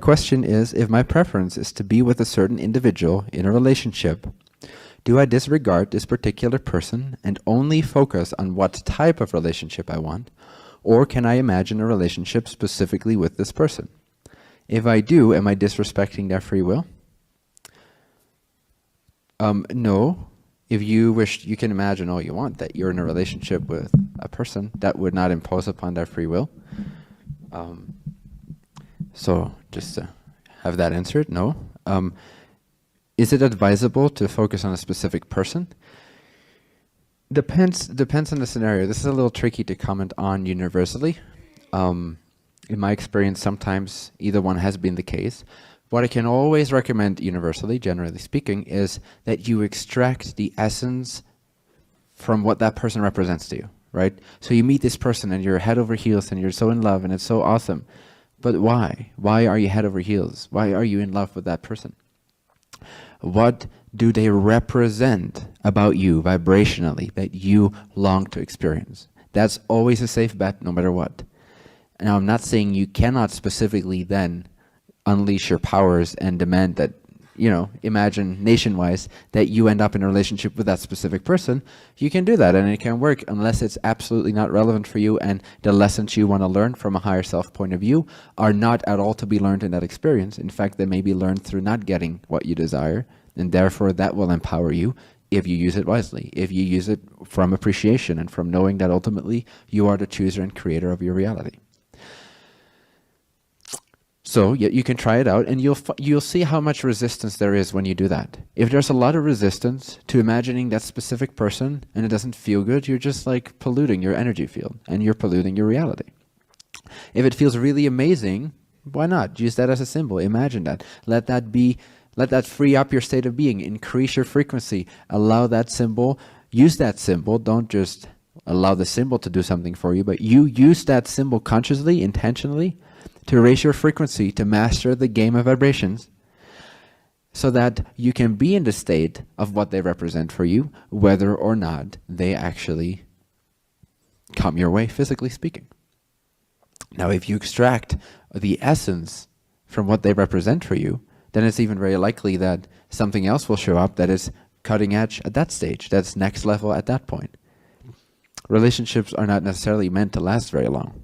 question is, if my preference is to be with a certain individual in a relationship, do I disregard this particular person and only focus on what type of relationship I want? Or can I imagine a relationship specifically with this person? If I do, am I disrespecting their free will? No. If you wish, you can imagine all you want that you're in a relationship with a person that would not impose upon their free will. So just to have that answered, no. Is it advisable to focus on a specific person? Depends on the scenario. This is a little tricky to comment on universally. In my experience, sometimes either one has been the case. What I can always recommend universally, generally speaking, is that you extract the essence from what that person represents to you, right? So you meet this person and you're head over heels and you're so in love and it's so awesome. But why? Why are you head over heels? Why are you in love with that person? What do they represent about you vibrationally that you long to experience? That's always a safe bet no matter what. Now, I'm not saying you cannot specifically then unleash your powers and demand that, imagine nation-wise that you end up in a relationship with that specific person. You can do that and it can work unless it's absolutely not relevant for you and the lessons you want to learn from a higher self point of view are not at all to be learned in that experience. In fact, they may be learned through not getting what you desire, and therefore that will empower you if you use it wisely, if you use it from appreciation and from knowing that ultimately you are the chooser and creator of your reality. So you can try it out and you'll see how much resistance there is when you do that. If there's a lot of resistance to imagining that specific person and it doesn't feel good, you're just like polluting your energy field and you're polluting your reality. If it feels really amazing, why not? Use that as a symbol. Imagine that. Let that free up your state of being. Increase your frequency. Allow that symbol. Use that symbol. Don't just allow the symbol to do something for you, but you use that symbol consciously, intentionally, to raise your frequency, to master the game of vibrations, so that you can be in the state of what they represent for you, whether or not they actually come your way, physically speaking. Now, if you extract the essence from what they represent for you, then it's even very likely that something else will show up that is cutting edge at that stage, that's next level at that point. Relationships are not necessarily meant to last very long.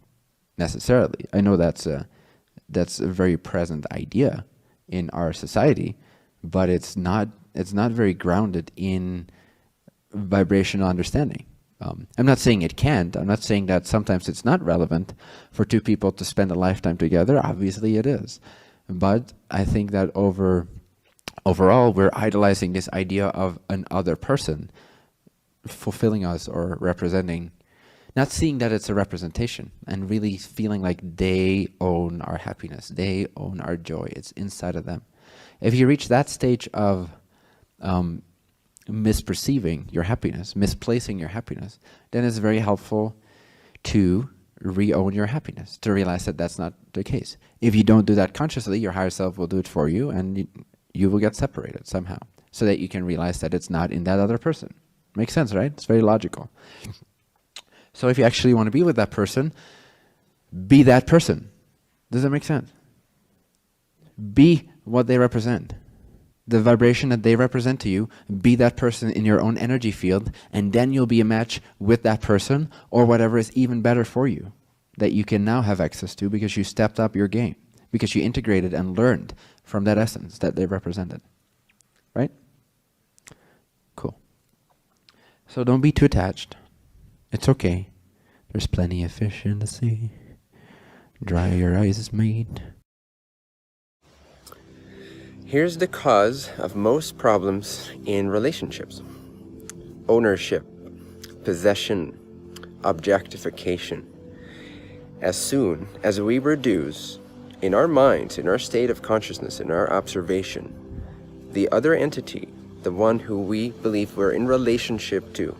Necessarily. I know that's a very present idea in our society, but it's not very grounded in vibrational understanding. I'm not saying it can't. I'm not saying that sometimes it's not relevant for two people to spend a lifetime together. Obviously it is. But I think that overall we're idolizing this idea of an other person fulfilling us or representing, not seeing that it's a representation and really feeling like they own our happiness, they own our joy, it's inside of them. If you reach that stage of misperceiving your happiness, misplacing your happiness, then it's very helpful to re-own your happiness, to realize that that's not the case. If you don't do that consciously, your higher self will do it for you and you will get separated somehow, so that you can realize that it's not in that other person. Makes sense, right? It's very logical. So if you actually want to be with that person, be that person. Does that make sense? Be what they represent. The vibration that they represent to you, be that person in your own energy field, and then you'll be a match with that person or whatever is even better for you that you can now have access to because you stepped up your game, because you integrated and learned from that essence that they represented. Right? Cool. So don't be too attached. It's okay. There's plenty of fish in the sea. Dry your eyes, mate. Here's the cause of most problems in relationships. Ownership, possession, objectification. As soon as we reduce in our minds, in our state of consciousness, in our observation, the other entity, the one who we believe we're in relationship to,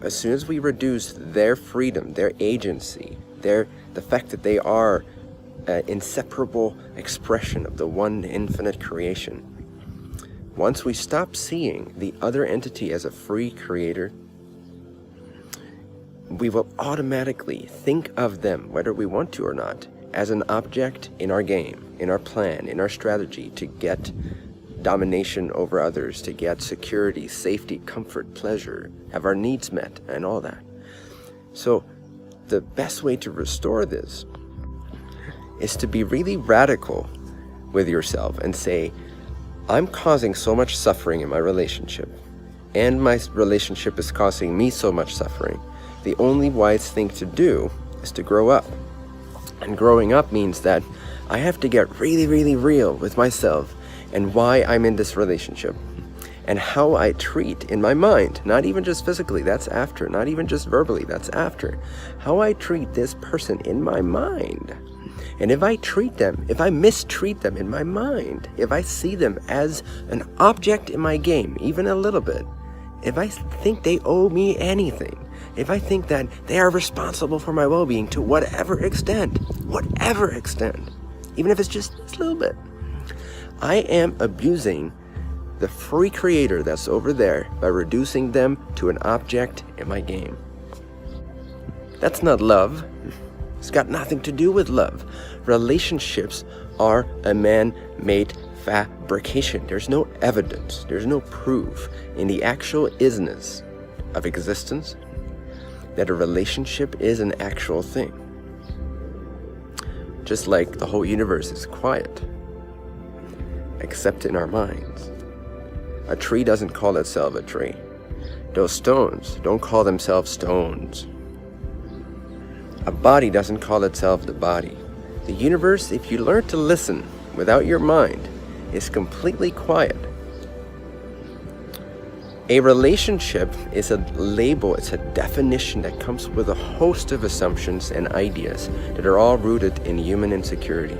as soon as we reduce their freedom, their agency, the fact that they are an inseparable expression of the one infinite creation, once we stop seeing the other entity as a free creator, we will automatically think of them, whether we want to or not, as an object in our game, in our plan, in our strategy to get domination over others, to get security, safety, comfort, pleasure, have our needs met, and all that. So the best way to restore this is to be really radical with yourself and say, I'm causing so much suffering in my relationship, and my relationship is causing me so much suffering. The only wise thing to do is to grow up. And growing up means that I have to get really, really real with myself and why I'm in this relationship and how I treat in my mind, not even just physically, that's after, not even just verbally, that's after, how I treat this person in my mind. And if I mistreat them in my mind, if I see them as an object in my game, even a little bit, if I think they owe me anything, if I think that they are responsible for my well-being to whatever extent, even if it's just a little bit, I am abusing the free creator that's over there by reducing them to an object in my game. That's not love. It's got nothing to do with love. Relationships are a man-made fabrication. There's no evidence, there's no proof in the actual isness of existence that a relationship is an actual thing. Just like the whole universe is quiet, except in our minds. A tree doesn't call itself a tree. Those stones don't call themselves stones. A body doesn't call itself the body. The universe, if you learn to listen without your mind, is completely quiet. A relationship is a label, it's a definition that comes with a host of assumptions and ideas that are all rooted in human insecurity.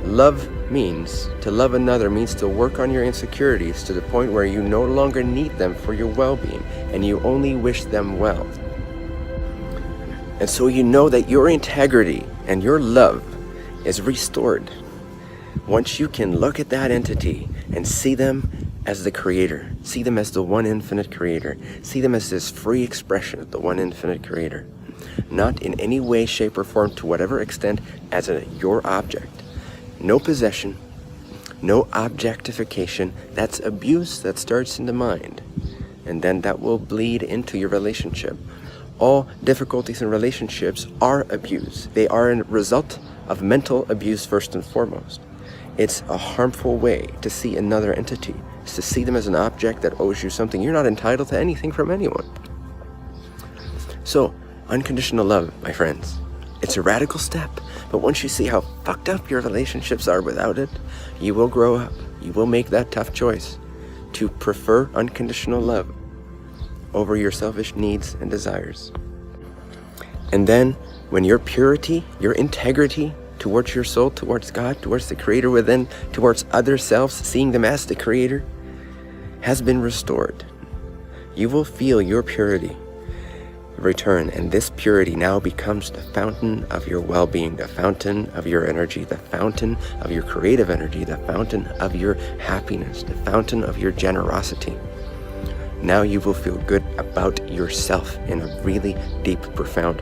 To love another means to work on your insecurities to the point where you no longer need them for your well-being and you only wish them well. And so you know that your integrity and your love is restored once you can look at that entity and see them as the creator, see them as the one infinite creator, see them as this free expression of the one infinite creator, not in any way, shape, or form to whatever extent as your object. No possession, no objectification. That's abuse that starts in the mind, and then that will bleed into your relationship. All difficulties in relationships are abuse. They are a result of mental abuse first and foremost. It's a harmful way to see another entity. It's to see them as an object that owes you something. You're not entitled to anything from anyone. So, unconditional love, my friends, it's a radical step. But once you see how fucked up your relationships are without it, you will grow up. You will make that tough choice to prefer unconditional love over your selfish needs and desires. And then, when your purity, your integrity towards your soul, towards God, towards the Creator within, towards other selves, seeing them as the Creator, has been restored, you will feel your purity return, and this purity now becomes the fountain of your well-being, the fountain of your energy, the fountain of your creative energy, the fountain of your happiness, the fountain of your generosity. Now you will feel good about yourself in a really deep, profound,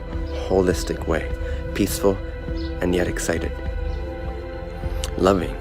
holistic way, peaceful and yet excited, loving.